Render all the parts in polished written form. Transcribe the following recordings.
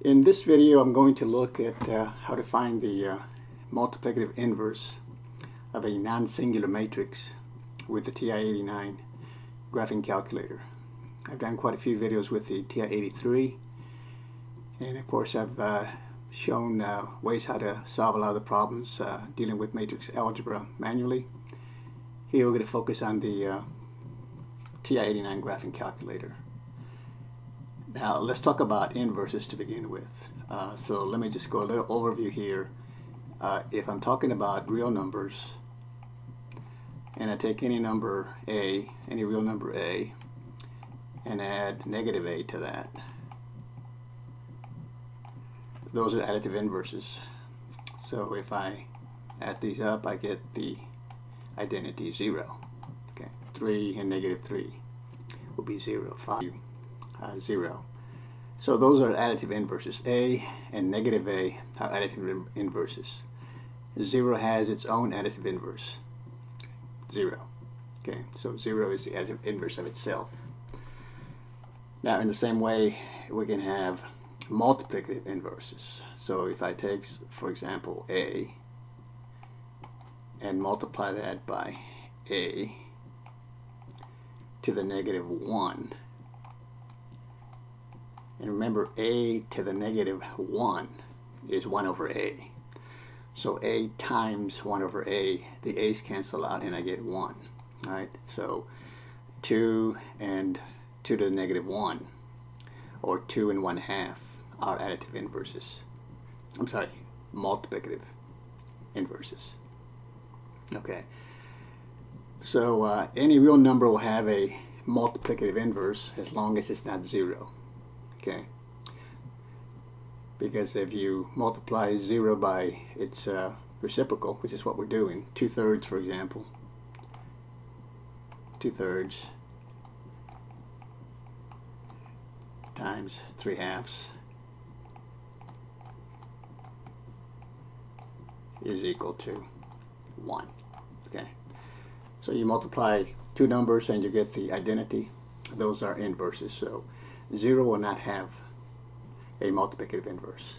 In this video, I'm going to look at how to find the multiplicative inverse of a non-singular matrix with the TI-89 graphing calculator. I've done quite a few videos with the TI-83, and of course I've shown ways how to solve a lot of the problems dealing with matrix algebra manually. Here we're going to focus on the TI-89 graphing calculator. Now let's talk about inverses to begin with. So let me just go a little overview here. If I'm talking about real numbers, and I take any number a, any real number a, and add negative a to that, those are additive inverses. So if I add these up, I get the identity 0. Okay, 3 and negative 3 will be 0. 5, 0. So those are additive inverses. A and negative a are additive inverses. 0 has its own additive inverse. 0. Okay, so 0 is the additive inverse of itself. Now in the same way, we can have multiplicative inverses. So if I take, for example, a and multiply that by a to the negative 1, and remember, a to the negative 1 is 1 over a. So a times 1 over a, the a's cancel out and I get 1. Right? So 2 and 2 to the negative 1, or 2 and 1/2 are additive inverses. I'm sorry, multiplicative inverses. Okay. So any real number will have a multiplicative inverse as long as it's not 0. Okay, because if you multiply 0 by its reciprocal, which is what we're doing, 2/3 for example, 2/3 times 3/2 is equal to 1. Okay, so you multiply two numbers and you get the identity. Those are inverses. So 0 will not have a multiplicative inverse.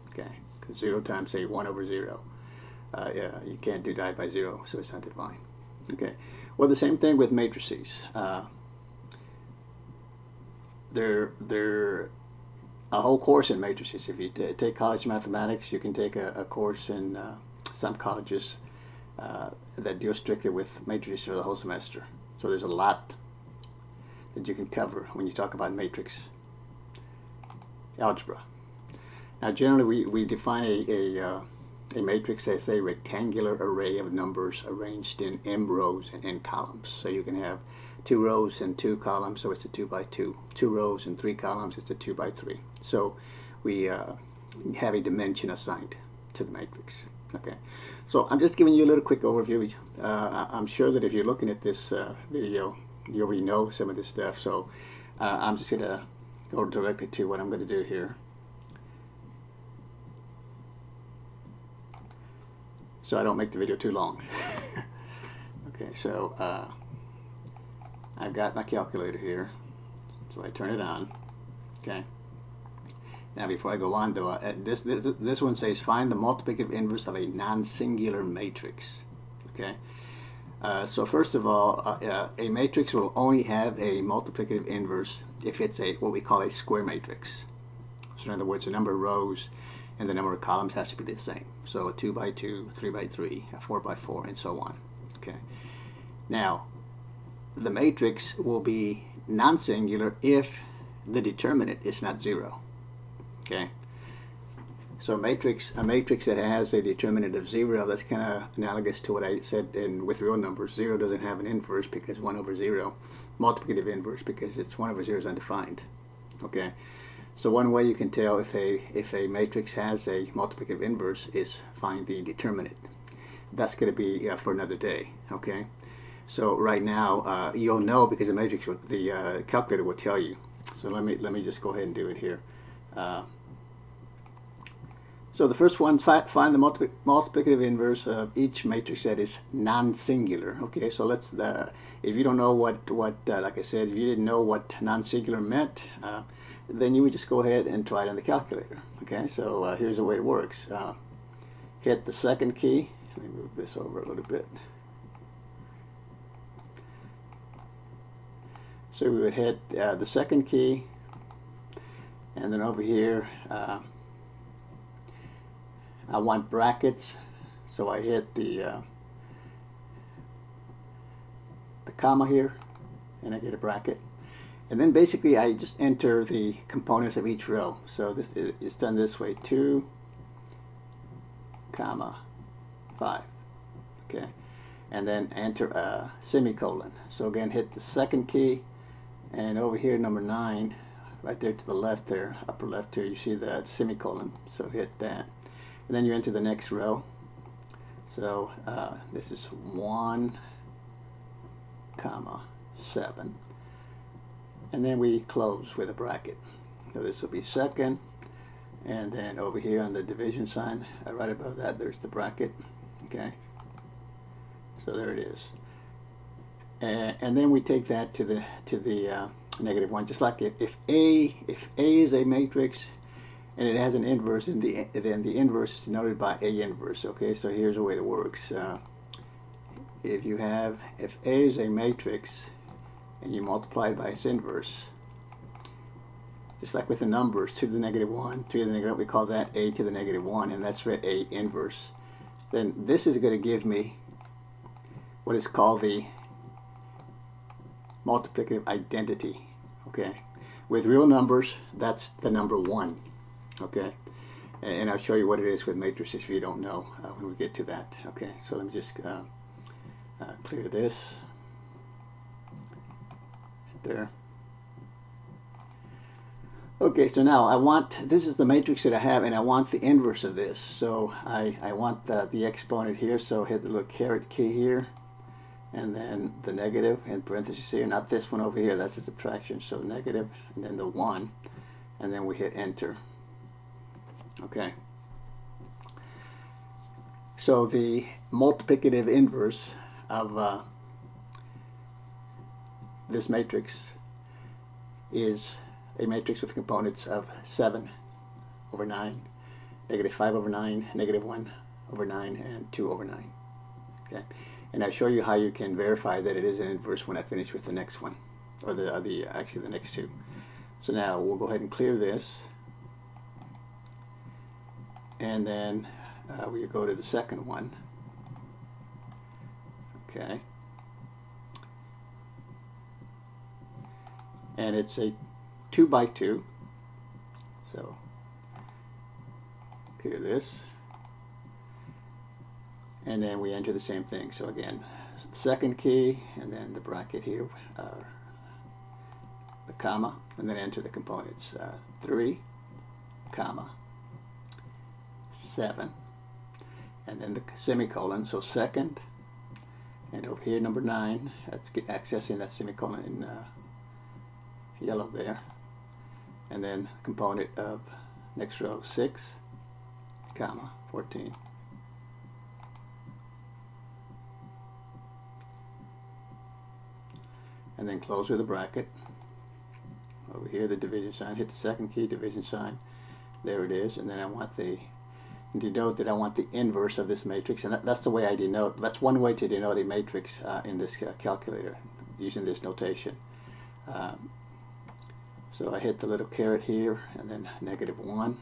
Okay, because 0 times a 1 over 0. You can't divide by 0, so it's not defined. Okay, well, the same thing with matrices. They're a whole course in matrices. If you take college mathematics, you can take a course in some colleges that deal strictly with matrices for the whole semester. So there's a lot that you can cover when you talk about matrix algebra. Now generally we define a matrix as a rectangular array of numbers arranged in m rows and n columns. So you can have 2 rows and 2 columns, so it's a 2 by 2. 2 rows and 3 columns, it's a 2 by 3. So we have a dimension assigned to the matrix. Okay, so I'm just giving you a little quick overview. I'm sure that if you're looking at this video, you already know some of this stuff, so I'm just going to go directly to what I'm going to do here. So I don't make the video too long. Okay, so I've got my calculator here, so I turn it on. Okay. Now before I go on though, this one says find the multiplicative inverse of a non-singular matrix. Okay. So first of all, a matrix will only have a multiplicative inverse if it's what we call a square matrix. So in other words, the number of rows and the number of columns has to be the same. So a 2 by 2, 3 by 3, a 4 by 4, and so on. Okay. Now, the matrix will be non-singular if the determinant is not 0. Okay. So a matrix that has a determinant of 0, that's kind of analogous to what I said with real numbers. 0 doesn't have an inverse because 1 over 0. Multiplicative inverse because it's 1 over 0 is undefined. Okay. So one way you can tell if a matrix has a multiplicative inverse is find the determinant. That's going to be for another day. Okay. So right now you'll know because the calculator will tell you. So let me just go ahead and do it here. So the first one, find the multiplicative inverse of each matrix that is non-singular. Okay, so let's, if you don't know what like I said, if you didn't know what non-singular meant, then you would just go ahead and try it on the calculator. Okay, so here's the way it works. Hit the second key. Let me move this over a little bit. So we would hit the second key, and then over here I want brackets, so I hit the comma here, and I get a bracket. And then basically I just enter the components of each row. So this is done this way: 2, comma, 5. Okay, and then enter a semicolon. So again, hit the second key, and over here, number 9, right there to the left there, upper left here, you see the semicolon. So hit that, and then you enter the next row. So this is 1, comma, 7. And then we close with a bracket. So this will be second, and then over here on the division sign, right above that, there's the bracket. Okay, so there it is. And then we take that to the -1, just like if A is a matrix and it has an inverse, then the inverse is denoted by A inverse. Okay, so here's the way it works. If A is a matrix and you multiply it by its inverse, just like with the numbers, 2 to the -1, 2 to the negative, we call that A to the -1, and that's read A inverse. Then this is going to give me what is called the multiplicative identity. Okay, with real numbers, that's the number 1. Okay, and I'll show you what it is with matrices if you don't know when we get to that. Okay, so let me just clear this there. Okay, so now this is the matrix that I have, and I want the inverse of this. So I want the exponent here, so hit the little caret key here, and then the negative in parentheses here, not this one over here, that's a subtraction, so negative, and then the 1, and then we hit enter. Okay. So the multiplicative inverse of this matrix is a matrix with components of 7 over 9, -5 over 9, -1 over 9, and 2 over 9. Okay, and I'll show you how you can verify that it is an inverse when I finish with the next one, or actually the next two. So now we'll go ahead and clear this, and then we go to the second one. Okay, and it's a 2 by 2, so clear this, and then we enter the same thing. So again, second key, and then the bracket here, the comma, and then enter the components. 3, comma, 7, and then the semicolon, so second, and over here number 9, that's accessing that semicolon in yellow there, and then component of next row 6, comma, 14. And then close with a bracket. Over here the division sign, hit the second key, division sign, there it is, and then I want denote that I want the inverse of this matrix, and that's the way I denote. That's one way to denote a matrix in this calculator, using this notation. So I hit the little caret here, and then -1,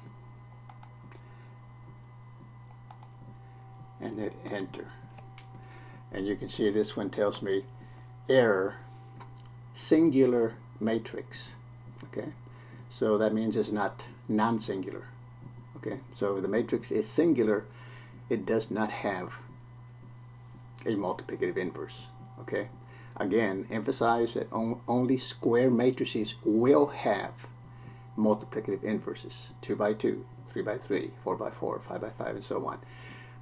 and hit enter. And you can see this one tells me error, singular matrix. Okay, so that means it's not non-singular. Okay, so if the matrix is singular, it does not have a multiplicative inverse. Okay, again, emphasize that only square matrices will have multiplicative inverses: 2 by 2, 3 by 3, 4 by 4, 5 by 5, and so on.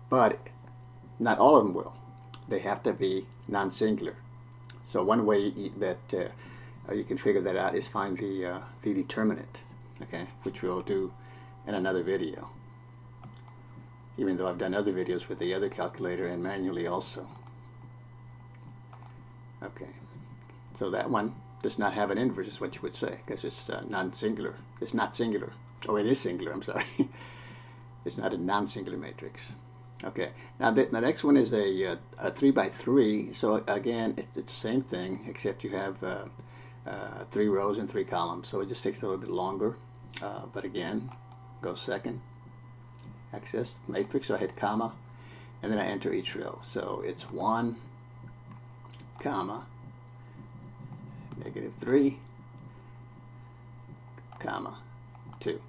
But not all of them will. They have to be non-singular. So one way that you can figure that out is find the determinant, okay, which we'll do in another video, even though I've done other videos with the other calculator and manually also. Okay, so that one does not have an inverse, is what you would say, because it's non-singular. It's not singular. Oh, it is singular, I'm sorry. It's not a non-singular matrix. Okay, now the next one is a 3 by 3. So again, it's the same thing, except you have 3 rows and 3 columns. So it just takes a little bit longer. But again, go second, access matrix, so I hit comma, and then I enter each row. So it's 1, comma, -3, comma, 2.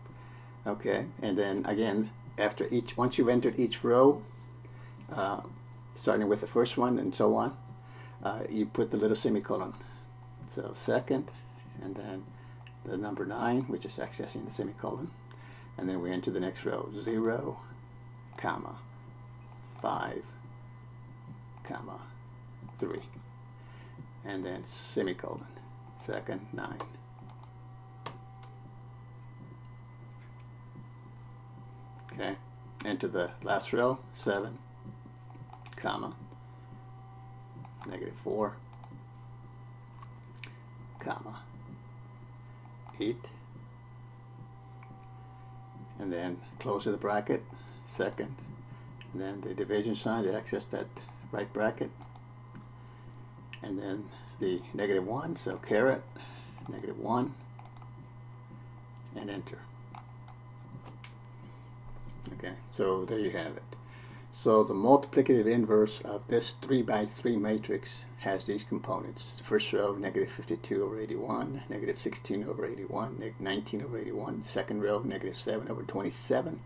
Okay, and then again, once you've entered each row, starting with the first one and so on, you put the little semicolon. So second, and then the number 9, which is accessing the semicolon, and then we enter the next row, 0, comma, 5, comma, 3, and then semicolon, second, 9. Okay, enter the last row, 7, comma, -4, comma, 8, and then close of the bracket, second, and then the division sign to access that right bracket, and then the -1, so caret, -1, and enter. Okay, so there you have it. So the multiplicative inverse of this 3 by 3 matrix has these components. The first row, -52 over 81, -16 over 81, -19 over 81. Second row, -7 over 27,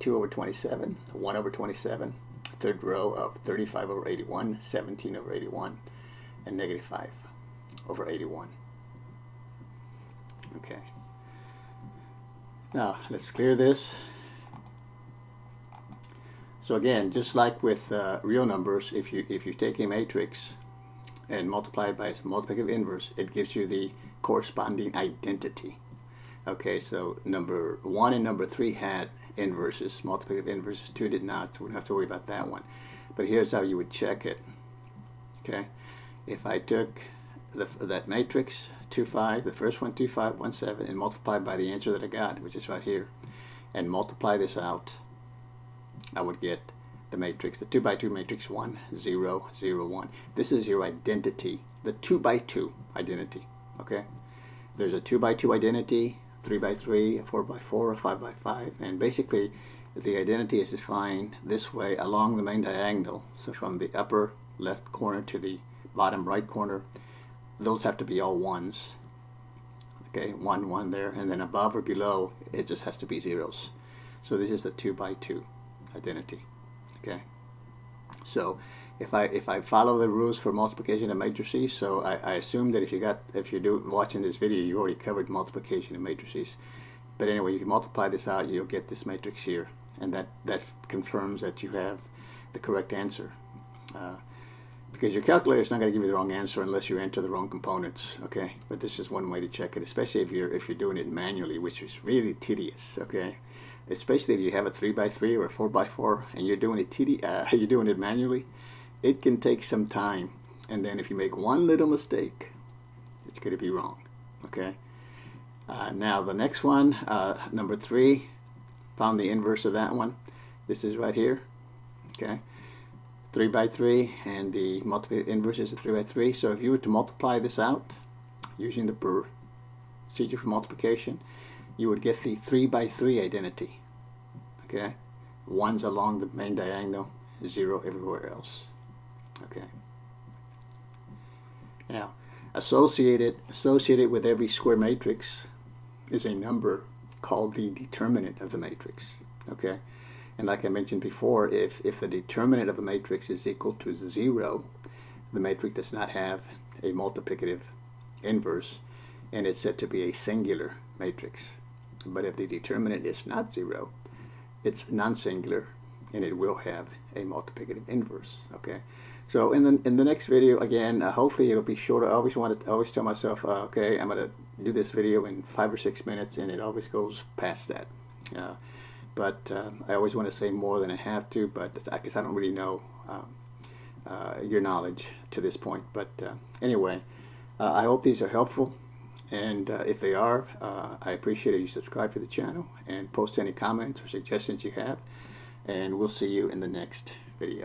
2 over 27, 1 over 27. Third row of 35 over 81, 17 over 81, and -5 over 81. Okay. Now let's clear this. So again, just like with real numbers, if you take a matrix and multiply it by its multiplicative inverse, it gives you the corresponding identity. Okay, so number 1 and number 3 had inverses, multiplicative inverses. 2 did not, so we don't have to worry about that one. But here's how you would check it. Okay, if I took that matrix 2, 5, the first one 2, 5, 1, 7, and multiplied by the answer that I got, which is right here, and multiply this out, I would get the matrix, the 2 by 2 matrix, 1, 0, 0, 1. This is your identity, the 2 by 2 identity. Okay, there's a 2 by 2 identity, 3 by 3, a 4 by 4, a 5 by 5, and basically the identity is defined this way along the main diagonal. So from the upper left corner to the bottom right corner, those have to be all 1s. Okay, 1, 1 there, and then above or below, it just has to be 0s. So this is the 2 by 2 identity. Okay, so if I follow the rules for multiplication of matrices, so I assume that if you're watching this video, you already covered multiplication of matrices. But anyway, if you multiply this out, you'll get this matrix here, and that confirms that you have the correct answer. Because your calculator is not going to give you the wrong answer unless you enter the wrong components. Okay, but this is one way to check it, especially if you're doing it manually, which is really tedious. Okay. Especially if you have a 3 by 3 or a 4 by 4 and you're doing it manually, it can take some time. And then if you make one little mistake, it's going to be wrong. Okay. Now the next one, number 3, found the inverse of that one. This is right here. Okay. 3 by 3, and the multiplicative inverse is a 3 by 3. So if you were to multiply this out using the procedure for multiplication, you would get the 3 by 3 identity. Okay, 1's along the main diagonal, 0 everywhere else. Okay. Now, associated with every square matrix is a number called the determinant of the matrix. Okay, and like I mentioned before, if the determinant of a matrix is equal to 0, the matrix does not have a multiplicative inverse, and it's said to be a singular matrix. But if the determinant is not 0, it's non-singular, and it will have a multiplicative inverse. Okay, so in the next video, again, hopefully it'll be shorter. I always tell myself, okay, I'm gonna do this video in 5 or 6 minutes, and it always goes past that. But I always want to say more than I have to, but I guess I don't really know your knowledge to this point. But anyway, I hope these are helpful, and if they are, I appreciate it. You subscribe to the channel and post any comments or suggestions you have, and we'll see you in the next video.